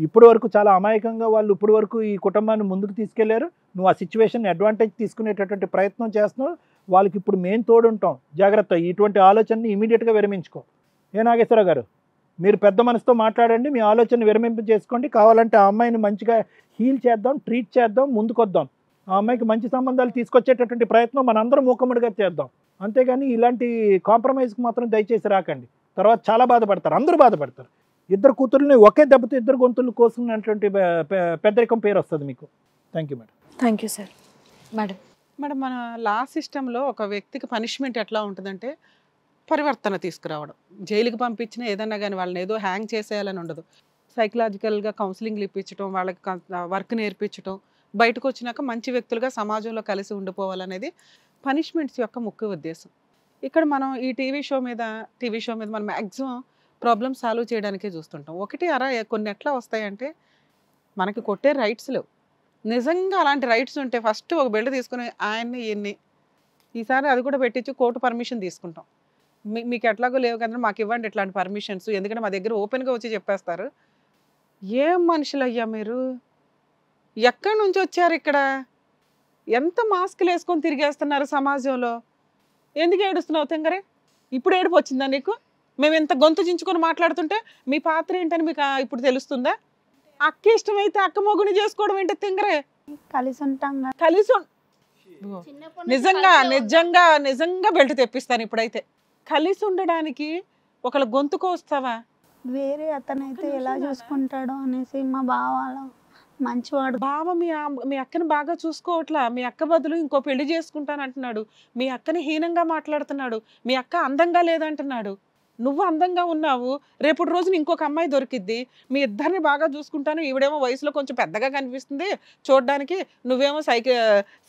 ఇప్పటి వరకు చాలా అమాయకంగా వాళ్ళు ఇప్పటి వరకు ఈ కుటుంబాన్ని ముందుకు తీసుకెళ్లారు. నువ్వు ఆ సిచ్యువేషన్ అడ్వాంటేజ్ తీసుకునేటటువంటి ప్రయత్నం చేస్తున్నావు. వాళ్ళకి ఇప్పుడు మేము తోడుంటాం, జాగ్రత్త, ఇటువంటి ఆలోచనని ఇమీడియట్గా విరమించుకో. ఏ నాగేశ్వరరావు గారు, మీరు పెద్ద మనసుతో మాట్లాడండి, మీ ఆలోచన విరమింపు చేసుకోండి. కావాలంటే ఆ అమ్మాయిని మంచిగా హీల్ చేద్దాం, ట్రీట్ చేద్దాం, ముందుకొద్దాం. ఆ అమ్మాయికి మంచి సంబంధాలు తీసుకొచ్చేటటువంటి ప్రయత్నం మనందరం మూకమ్మడిగా చేద్దాం. అంతేగాని ఇలాంటి కాంప్రమైజ్కి మాత్రం దయచేసి రాకండి. తర్వాత చాలా బాధపడతారు, అందరూ బాధపడతారు. ఇద్దరు కూతుర్ని ఒకే దెబ్బతో ఇద్దరు గొంతులు కోసుకున్నటువంటి పెద్దరికం పేరు వస్తుంది మీకు. Thank you madam. Thank you sir. Madam madam, మన లా సిస్టంలో ఒక వ్యక్తికి పనిష్మెంట్ ఎట్లా ఉంటుందంటే పరివర్తన తీసుకురావడం. జైలుకి పంపించినా ఏదన్నా కానీ వాళ్ళని ఏదో హ్యాంగ్ చేసేయాలని ఉండదు. సైకలాజికల్గా కౌన్సిలింగ్లు ఇప్పించడం, వాళ్ళకి వర్క్ నేర్పించడం, బయటకు వచ్చినాక మంచి వ్యక్తులుగా సమాజంలో కలిసి ఉండిపోవాలనేది పనిష్మెంట్స్ యొక్క ముఖ్య ఉద్దేశం. ఇక్కడ మనం ఈ టీవీ షో మీద మనం మ్యాక్సిమం ప్రాబ్లమ్ సాల్వ్ చేయడానికే చూస్తుంటాం. ఒకటి కొన్ని ఎట్లా వస్తాయంటే మనకి కొట్టే రైట్స్ లేవు. నిజంగా అలాంటి రైట్స్ ఉంటే ఫస్ట్ ఒక బిల్డ తీసుకుని ఆయన్ని ఈయన్ని ఈసారి అది కూడా పెట్టించి కోర్టు పర్మిషన్ తీసుకుంటాం. మీకు ఎట్లాగో లేవు కదా, మాకు ఇవ్వండి ఇట్లాంటి పర్మిషన్స్, ఎందుకంటే మా దగ్గర ఓపెన్గా వచ్చి చెప్పేస్తారు. ఏం మనుషులు అయ్యా మీరు, ఎక్కడి నుంచి వచ్చారు, ఇక్కడ ఎంత మాస్కులు వేసుకొని తిరిగేస్తున్నారు సమాజంలో, ఎందుకు ఏడుస్తున్నావు తెంగరే? ఇప్పుడు ఏడుపు వచ్చిందా నీకు? మేము ఎంత గొంతు చించుకొని మాట్లాడుతుంటే మీ పాత్ర ఏంటని మీకు ఇప్పుడు తెలుస్తుందా? అక్క ఇష్టమైతే అక్క మొగుని చేసుకోవడం ఏంటి తెంగరే? కలిసి ఉంటాం, కలిసి నిజంగా నిజంగా నిజంగా బెల్ట్ తెప్పిస్తాను ఇప్పుడైతే. కలిసి ఉండడానికి ఒకళ్ళ గొంతుకు వస్తావా? వేరే అతనైతే ఎలా చూసుకుంటాడో అనేసి మా బావ మంచివాడు. బావ మీ అక్కని బాగా చూసుకోవట్లా, మీ అక్క బదులు ఇంకో పెళ్లి చేసుకుంటాను అంటున్నాడు, మీ అక్కని హీనంగా మాట్లాడుతున్నాడు, మీ అక్క అందంగా లేదంటున్నాడు. నువ్వు అందంగా ఉన్నావు, రేపటి రోజున ఇంకొక అమ్మాయి దొరికిద్ది, మీ ఇద్దరిని బాగా చూసుకుంటాను, ఈవిడేమో వయసులో కొంచెం పెద్దగా కనిపిస్తుంది చూడడానికి, నువ్వేమో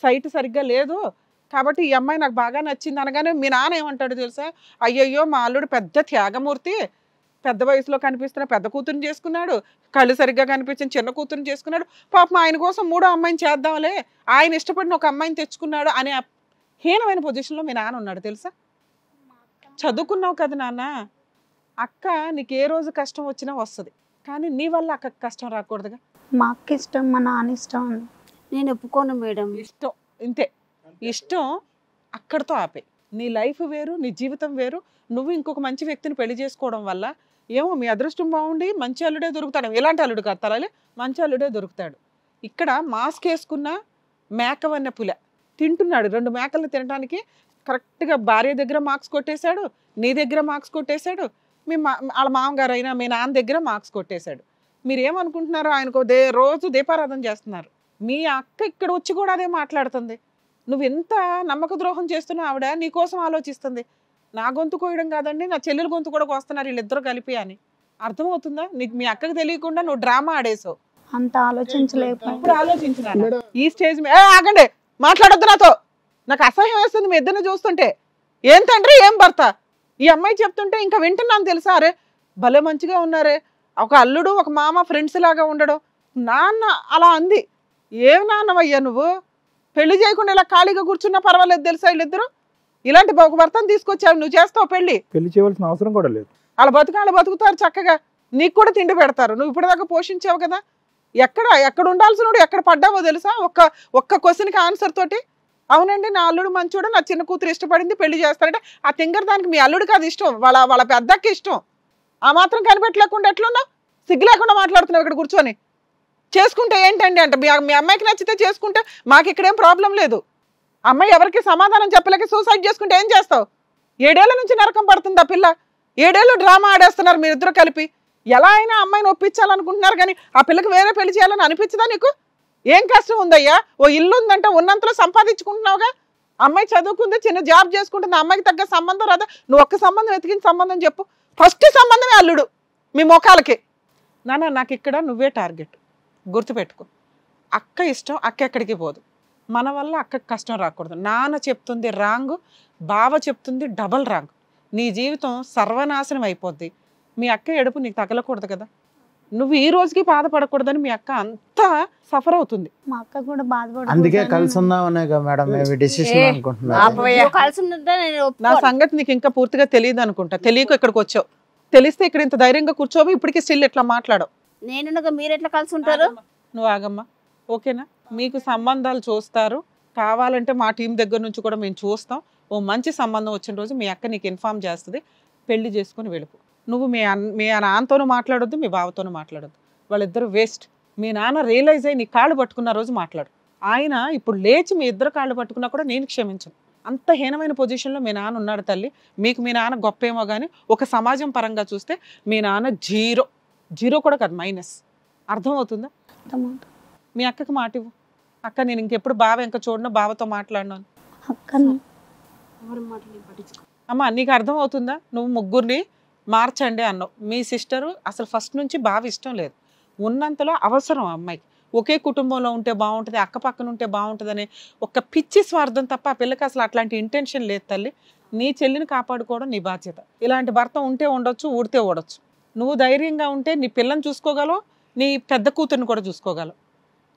సైట్ సరిగ్గా లేదు కాబట్టి ఈ అమ్మాయి నాకు బాగా నచ్చింది అనగానే మీ నాన్న ఏమంటాడు తెలుసా? అయ్యయ్యో మా అల్లుడు పెద్ద త్యాగమూర్తి, పెద్ద వయసులో కనిపిస్తున్న పెద్ద కూతురుని చేసుకున్నాడు, కళ్ళు సరిగ్గా కనిపించిన చిన్న కూతురుని చేసుకున్నాడు, పాపం ఆయన కోసం మూడో అమ్మాయిని చేద్దాంలే, ఆయన ఇష్టపడిన ఒక అమ్మాయిని తెచ్చుకున్నాడు అనే హీనమైన పొజిషన్లో మీ నాన్న ఉన్నాడు తెలుసా? చదువుకున్నావు కదా నాన్న, అక్క నీకు ఏ రోజు కష్టం వచ్చినా వస్తుంది, కానీ నీ వల్ల అక్కకి కష్టం రాకూడదుగా. మా అక్క ఇష్టం, మా నాన్న ఇష్టం. నేను ఒప్పుకోను మేడం. ఇష్టం ఇంతే, ఇష్టం అక్కడితో ఆపే. నీ లైఫ్ వేరు, నీ జీవితం వేరు. నువ్వు ఇంకొక మంచి వ్యక్తిని పెళ్లి చేసుకోవడం వల్ల ఏమో మీ అదృష్టం బాగుండి మంచి అల్లుడే దొరుకుతాడు, ఎలాంటి అల్లుడు కాదు తలాలి, మంచి అల్లుడే దొరుకుతాడు. ఇక్కడ మాస్క్ వేసుకున్న మేకవన్న పుల తింటున్నాడు, 2 మేకలను తినడానికి కరెక్ట్గా భార్య దగ్గర మార్క్స్ కొట్టేశాడు, నీ దగ్గర మార్క్స్ కొట్టేశాడు, వాళ్ళ మామగారు అయినా మీ నాన్న దగ్గర మార్క్స్ కొట్టేశాడు. మీరేమనుకుంటున్నారు? ఆయనకు రోజు దీపారాధన చేస్తున్నారు. మీ అక్క ఇక్కడ వచ్చి కూడా అదే మాట్లాడుతుంది. నువ్వు ఎంత నమ్మక ద్రోహం చేస్తున్నావు, ఆవిడ నీకోసం ఆలోచిస్తుంది. నా గొంతు కోయడం కాదండి, నా చెల్లెల గొంతు కూడా కోస్తున్నారు వీళ్ళిద్దరు కలిపి అని. అర్థమవుతుందా? నీకు మీ అక్కకి తెలియకుండా నువ్వు డ్రామా ఆడేసావు. అంత ఆలోచించలేకపోయి ఇప్పుడు ఆలోచించిన ఈ స్టేజ్ మీద ఆగండి, మాట్లాడొద్దు నాతో, నాకు అసహ్యం వేస్తుంది మీ ఇద్దరిని చూస్తుంటే. ఏం తండ్రి ఏం భర్త, ఈ అమ్మాయి చెప్తుంటే ఇంకా వింటున్నాను తెలుసా? అరే భలే మంచిగా ఉన్నారే, ఒక అల్లుడు ఒక మామ ఫ్రెండ్స్ లాగా ఉండడం. నాన్న అలా అంది. ఏం నాన్నవయ్యా నువ్వు, పెళ్లి చేయకుండా ఇలా ఖాళీగా కూర్చున్నా పర్వాలేదు తెలుసా? వీళ్ళిద్దరు ఇలాంటి ఒక భర్తను తీసుకొచ్చావు, నువ్వు చేస్తావు పెళ్లి చేయవలసిన అవసరం కూడా లేదు. వాళ్ళ బతుకుతారు చక్కగా, నీకు కూడా తిండి పెడతారు, నువ్వు ఇప్పటిదాకా పోషించావు కదా. ఎక్కడ ఉండాల్సిన ఎక్కడ పడ్డావో తెలుసా? ఒక్క క్వశ్చన్కి ఆన్సర్ తోటి అవునండి నా అల్లుడు మంచోడు, నా చిన్న కూతురు ఇష్టపడింది, పెళ్లి చేస్తారంటే ఆ తింగర్ దానికి మీ అల్లుడికి అది ఇష్టం, వాళ్ళ పెద్దకి ఇష్టం. ఆ మాత్రం కనిపెట్టలేకుండా ఎట్లున్నావు? సిగ్గు లేకుండా మాట్లాడుతున్నావు ఇక్కడ కూర్చొని. చేసుకుంటే ఏంటండి అంటే మీ అమ్మాయికి నచ్చితే చేసుకుంటే మాకు ఇక్కడేం ప్రాబ్లం లేదు. అమ్మాయి ఎవరికి సమాధానం చెప్పలేక సూసైడ్ చేసుకుంటే ఏం చేస్తావు? 7 ఏళ్ల నుంచి నరకం పడుతుంది ఆ పిల్ల. 7 ఏళ్ళు డ్రామా ఆడేస్తున్నారు మీరిద్దరు కలిపి. ఎలా అయినా అమ్మాయిని ఒప్పించాలనుకుంటున్నారు, కానీ ఆ పిల్లకి వేరే పెళ్లి చేయాలని అనిపించదా నీకు? ఏం కష్టం ఉందయ్యా? ఓ ఇల్లు ఉందంటే ఉన్నంతలో సంపాదించుకుంటున్నావుగా. అమ్మాయి చదువుకుంది, చిన్న జాబ్ చేసుకుంటుంది, అమ్మాయికి తగ్గ సంబంధం రాదా? నువ్వు ఒక్క సంబంధం వెతికిన సంబంధం చెప్పు. ఫస్ట్ సంబంధమే అల్లుడు మీ మోకాలకి. నాన్న నాకు ఇక్కడ నువ్వే టార్గెట్, గుర్తుపెట్టుకో. అక్క ఇష్టం, అక్క ఎక్కడికి పోదు. మన వల్ల అక్కకి కష్టం రాకూడదు. నాన్న చెప్తుంది రాంగ్, బావ చెప్తుంది డబల్ రాంగ్. నీ జీవితం సర్వనాశనం అయిపోద్ది. మీ అక్క ఎడుపు నీకు తగలకూడదు కదా. నువ్వు ఈ రోజుకి బాధపడకూడదని మీ అక్క అంతా సఫర్ అవుతుంది. మా అక్క కూడా బాధపడుతుంది. అందుకే కలిసి ఉందామనే మేడం మేము డిసిషన్ అనుకుంటున్నాం. నా సంగతి నీకు ఇంకా పూర్తిగా తెలియదు అనుకుంటా. తెలియక ఇక్కడికి వచ్చావు. తెలిస్తే ఇక్కడ ఇంత ధైర్యంగా కూర్చోవు, ఇప్పటికీ స్టిల్ ఇట్లా మాట్లాడవు. నేనుగా మీరు ఎట్లా కలిసి ఉంటారు? నువ్వు ఆగమ్మా, ఓకేనా? మీకు సంబంధాలు చూస్తారు, కావాలంటే మా టీం దగ్గర నుంచి కూడా మేము చూస్తాం. ఓ మంచి సంబంధం వచ్చిన రోజు మీ అక్క నీకు ఇన్ఫార్మ్ చేస్తుంది, పెళ్లి చేసుకుని వెళ్ళిపో. నువ్వు మీ నాన్నతోనూ మాట్లాడొద్దు, మీ బావతోనూ మాట్లాడొద్దు, వాళ్ళిద్దరు వేస్ట్. మీ నాన్న రియలైజ్ అయ్యి నీ కాళ్ళు పట్టుకున్న రోజు మాట్లాడు. ఆయన ఇప్పుడు లేచి మీ ఇద్దరు కాళ్ళు పట్టుకున్నా కూడా నేను క్షమించను. అంత హీనమైన పొజిషన్లో మీ నాన్న ఉన్నాడు తల్లి. మీకు మీ నాన్న గొప్ప ఏమో కానీ ఒక సమాజం పరంగా చూస్తే మీ నాన్న జీరో కూడా కాదు, మైనస్. అర్థమవుతుందా? మీ అక్కకి మాట ఇవ్వు. అక్క నేను ఇంకెప్పుడు బావ ఇంకా చూడను, బావతో మాట్లాడినాను. అమ్మ నీకు అర్థమవుతుందా? నువ్వు ముగ్గురిని మార్చండి అన్నావు. మీ సిస్టరు అసలు ఫస్ట్ నుంచి బావ ఇష్టం లేదు, ఉన్నంతలో అవసరం అమ్మాయికి. ఒకే కుటుంబంలో ఉంటే బాగుంటుంది, అక్క పక్కన ఉంటే బాగుంటుంది అనే ఒక పిచ్చి స్వార్థం తప్ప ఆ పిల్లకి అసలు అట్లాంటి ఇంటెన్షన్ లేదు తల్లి. నీ చెల్లిని కాపాడుకోవడం నీ బాధ్యత. ఇలాంటి భర్త ఉంటే ఉండొచ్చు, ఊడితే ఓడొచ్చు. నువ్వు ధైర్యంగా ఉంటే నీ పిల్లని చూసుకోగలవు, నీ పెద్ద కూతుర్ని కూడా చూసుకోగలవు.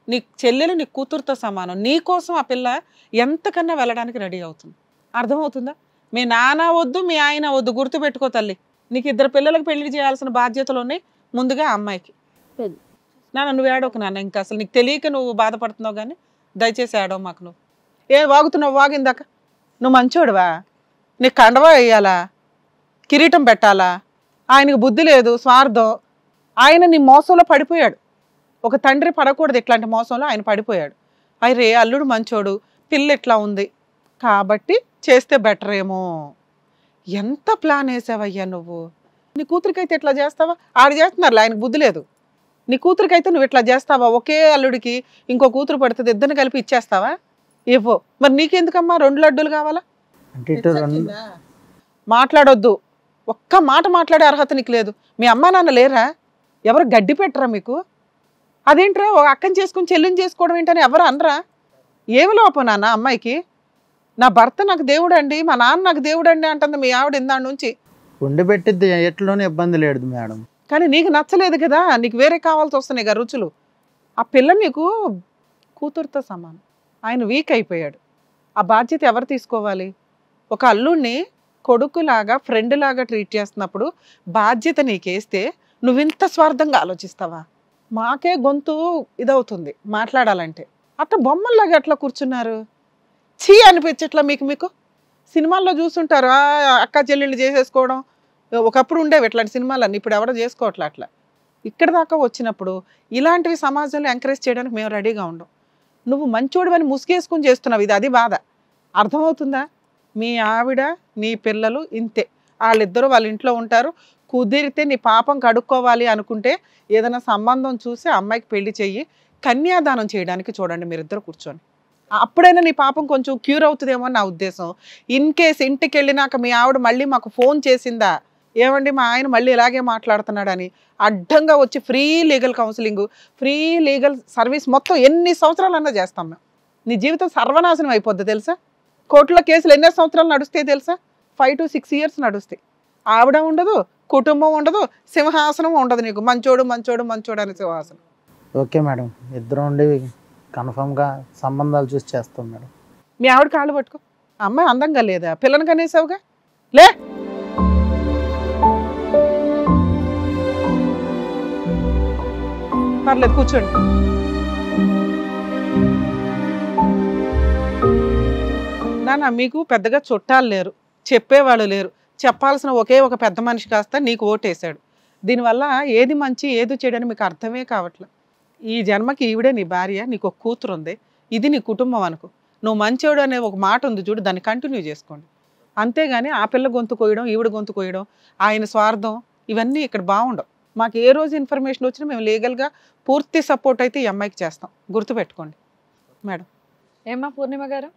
నీ చెల్లెలు నీ కూతురుతో సమానం. నీ కోసం ఆ పిల్ల ఎంతకన్నా వెళ్ళడానికి రెడీ అవుతుంది. అర్థమవుతుందా? మీ నాన్న వద్దు, మీ ఆయన వద్దు, గుర్తుపెట్టుకో తల్లి. నీకు ఇద్దరు పిల్లలకు పెళ్లి చేయాల్సిన బాధ్యతలు ఉన్నాయి. ముందుగా అమ్మాయికి. నాన్న నువ్వు ఏడవకు నాన్న, ఇంకా అసలు నీకు తెలియక నువ్వు బాధపడుతున్నావు, కానీ దయచేసి ఏడవు మాకు. నువ్వు వాగుతున్నావు, వాగిందాక. నువ్వు మంచోడువా? నీకు కండవా వేయాలా, కిరీటం పెట్టాలా? ఆయనకు బుద్ధి లేదు, స్వార్థం. ఆయన నీ మోసంలో పడిపోయాడు. ఒక తండ్రి పడకూడదు ఇట్లాంటి మోసంలో, ఆయన పడిపోయాడు. అరే అల్లుడు మంచోడు, పిల్ల ఇట్లా ఉంది కాబట్టి చేస్తే బెటర్ ఏమో. ఎంత ప్లాన్ వేసావయ్యా నువ్వు. నీ కూతురికైతే ఇట్లా చేస్తావా? ఆడు చేస్తున్నారు, ఆయనకు బుద్ధి లేదు. నీ కూతురికైతే నువ్వు ఇట్లా చేస్తావా? ఒకే అల్లుడికి ఇంకో కూతురు పడుతుంది, ఇద్దరిని కలిపి ఇచ్చేస్తావా? ఇవ్వో. మరి నీకెందుకమ్మా 2 లడ్డూలు కావాలా? మాట్లాడొద్దు, ఒక్క మాట మాట్లాడే అర్హత నీకు లేదు. మీ అమ్మా నాన్న లేరా? ఎవరు గడ్డి పెట్టరా మీకు? అదేంట్రా ఒక అక్కని చేసుకుని చెల్లిని చేసుకోవడం ఏంటని ఎవరు అనరా? ఏమి లోపం నాన్న అమ్మాయికి? నా భర్త నాకు దేవుడు అండి, మా నాన్న నాకు దేవుడు అండి అంటుంది మీ ఆవిడ ఇందాడి నుంచి. వండి పెట్టిద్ది, ఎట్లోనే ఇబ్బంది లేదు మేడం. కానీ నీకు నచ్చలేదు కదా, నీకు వేరే కావాల్సి వస్తున్నాయి కదా రుచులు. ఆ పిల్ల నీకు కూతురుతో సమానం. ఆయన వీక్ అయిపోయాడు. ఆ బాధ్యత ఎవరు తీసుకోవాలి? ఒక అల్లుడిని కొడుకులాగా ఫ్రెండ్ లాగా ట్రీట్ చేస్తున్నప్పుడు బాధ్యత నీకేస్తే నువ్వు ఇంత స్వార్థంగా ఆలోచిస్తావా? మాకే గొంతు ఇదవుతుంది మాట్లాడాలంటే. అట్లా బొమ్మల్లాగా అట్లా కూర్చున్నారు. చీ అనిపించట్లా మీకు? సినిమాల్లో చూస్తుంటారు అక్క చెల్లెళ్ళు చేసేసుకోవడం. ఒకప్పుడు ఉండేవి ఇట్లాంటి సినిమాలన్నీ, ఇప్పుడు ఎవరో చేసుకోవట్లే. అట్లా ఇక్కడ దాకా వచ్చినప్పుడు ఇలాంటివి సమాజంలో ఎంకరేజ్ చేయడానికి మేము రెడీగా ఉండం. నువ్వు మంచోడివని ముసుగేసుకుని చేస్తున్నావు, అది బాధ. అర్థమవుతుందా? మీ ఆవిడ నీ పిల్లలు ఇంతే, వాళ్ళిద్దరూ వాళ్ళ ఇంట్లో ఉంటారు. కుదిరితే నీ పాపం కడుక్కోవాలి అనుకుంటే ఏదైనా సంబంధం చూసి అమ్మాయికి పెళ్లి చెయ్యి, కన్యాదానం చేయడానికి చూడండి మీరిద్దరు కూర్చొని. అప్పుడైనా నీ పాపం కొంచెం క్యూర్ అవుతుందేమో అని నా ఉద్దేశం. ఇన్ కేస్ ఇంటికి వెళ్ళినాక మీ ఆవిడ మళ్ళీ మాకు ఫోన్ చేసిందా, ఏమండి మా ఆయన మళ్ళీ ఇలాగే మాట్లాడుతున్నాడని, అడ్డంగా వచ్చి free legal counselling, free legal service మొత్తం ఎన్ని సంవత్సరాలన్నా చేస్తాం మేము. నీ జీవితం సర్వనాశనం అయిపోద్ది తెలుసా? కోర్టులో కేసులు ఎన్నో సంవత్సరాలు నడుస్తాయి తెలుసా? 5 to 6 years నడుస్తాయి. ఆవిడ ఉండదు, కుటుంబం ఉండదు, సింహాసనం ఉండదు నీకు. మంచోడు మంచోడు మంచోడు అనే సింహాసనం. ఓకే మేడం, ఇద్దరు ఉండి కన్ఫర్మ్గా సంబంధాలు చూసి చేస్తాం మేడం. మీ ఆవిడ కాళ్ళు పట్టుకో. అమ్మాయి అందంగా లేదా? పిల్లని కనేసావుగా, లే. పర్లేదు కూర్చోండి. నాన్న మీకు పెద్దగా చుట్టాలు లేరు, చెప్పేవాళ్ళు లేరు. చెప్పాల్సిన ఒకే ఒక పెద్ద మనిషి కాస్త నీకు ఓటేశాడు. దీనివల్ల ఏది మంచి ఏది చెడని మీకు అర్థమే కావట్లే. ఈ జన్మకి ఈవిడే నీ భార్య, నీకు ఒక కూతురు ఉంది, ఇది నీ కుటుంబం అనుకో. నువ్వు మంచోడు అనే ఒక మాట ఉంది చూడు, దాన్ని కంటిన్యూ చేసుకోండి. అంతేగాని ఆ పిల్ల గొంతు కోయడం, ఈవిడ గొంతు కోయడం, ఆయన స్వార్థం, ఇవన్నీ ఇక్కడ బాగుండవు. మాకు ఏ రోజు ఇన్ఫర్మేషన్ వచ్చినా మేము లీగల్గా పూర్తి సపోర్ట్ అయితే ఈ అమ్మాయికి చేస్తాం, గుర్తుపెట్టుకోండి మేడం. ఏమ్మా పూర్ణిమ గారు,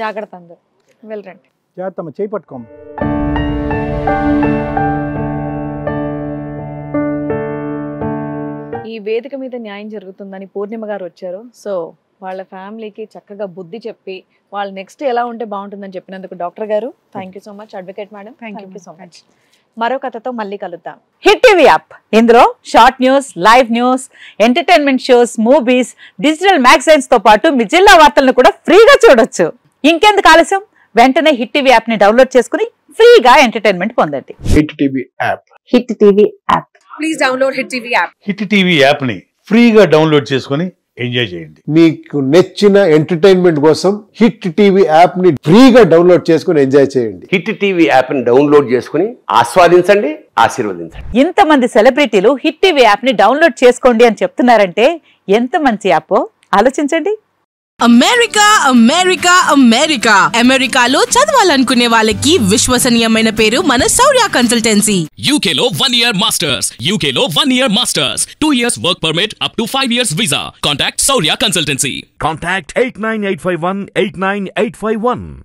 జాగ్రత్త అందరూ వెళ్ళరండి. జాగ్రత్త చేయి పట్టుకోమ్మ. ఈ వేదిక మీద న్యాయం జరుగుతుందని పూర్ణిమ గారు వచ్చారు. సో వాళ్ళ ఫ్యామిలీకి చక్కగా బుద్ధి చెప్పి వాళ్ళు నెక్స్ట్ ఎలా ఉంటే బాగుంటుందని చెప్పినందుకు డాక్టర్ గారు thank you so much. Advocate madam thank you so much. మరో కథతో మళ్ళీ కలుద్దాం. హిట్ టీవీ యాప్, ఇందులో short news, live news, entertainment shows, movies, digital magazines తో పాటు మీ జిల్లా వార్తలను కూడా ఫ్రీగా చూడొచ్చు. ఇంకెందుకు ఆలస్యం, వెంటనే హిట్ టీవీ యాప్ ని డౌన్లోడ్ చేసుకుని ఫ్రీగా ఎంటర్టైన్మెంట్ పొందండి. Hit TV app. Hit TV app Please download Hit TV app. Hit TV యాప్ని ఫ్రీగా డౌన్లోడ్ చేసుకొని ఎంజాయ్ చేయండి. మీకు నచ్చిన ఎంటర్టైన్మెంట్ కోసం హిట్ టీవీ యాప్ ని ఫ్రీగా డౌన్లోడ్ చేసుకుని ఎంజాయ్ చేయండి. హిట్ టీవీ యాప్ ని డౌన్లోడ్ చేసుకుని ఆస్వాదించండి, ఆశీర్వదించండి. ఇంతమంది సెలబ్రిటీలు హిట్ టీవీ యాప్ ని డౌన్లోడ్ చేసుకోండి అని చెప్తున్నారంటే ఎంత మంచి యాప్ ఆలోచించండి. అమెరికా అమెరికా అమెరికా అమెరికాలో చదవాలనుకునే వాళ్ళకి విశ్వసనీయమైన పేరు మన శౌర్య కన్సల్టెన్సీ. UK లో 1 year masters, UK లో 1 year masters, 2 years work permit up to 5 years visa. Contact Saurya Consultancy. Contact 89851 89851.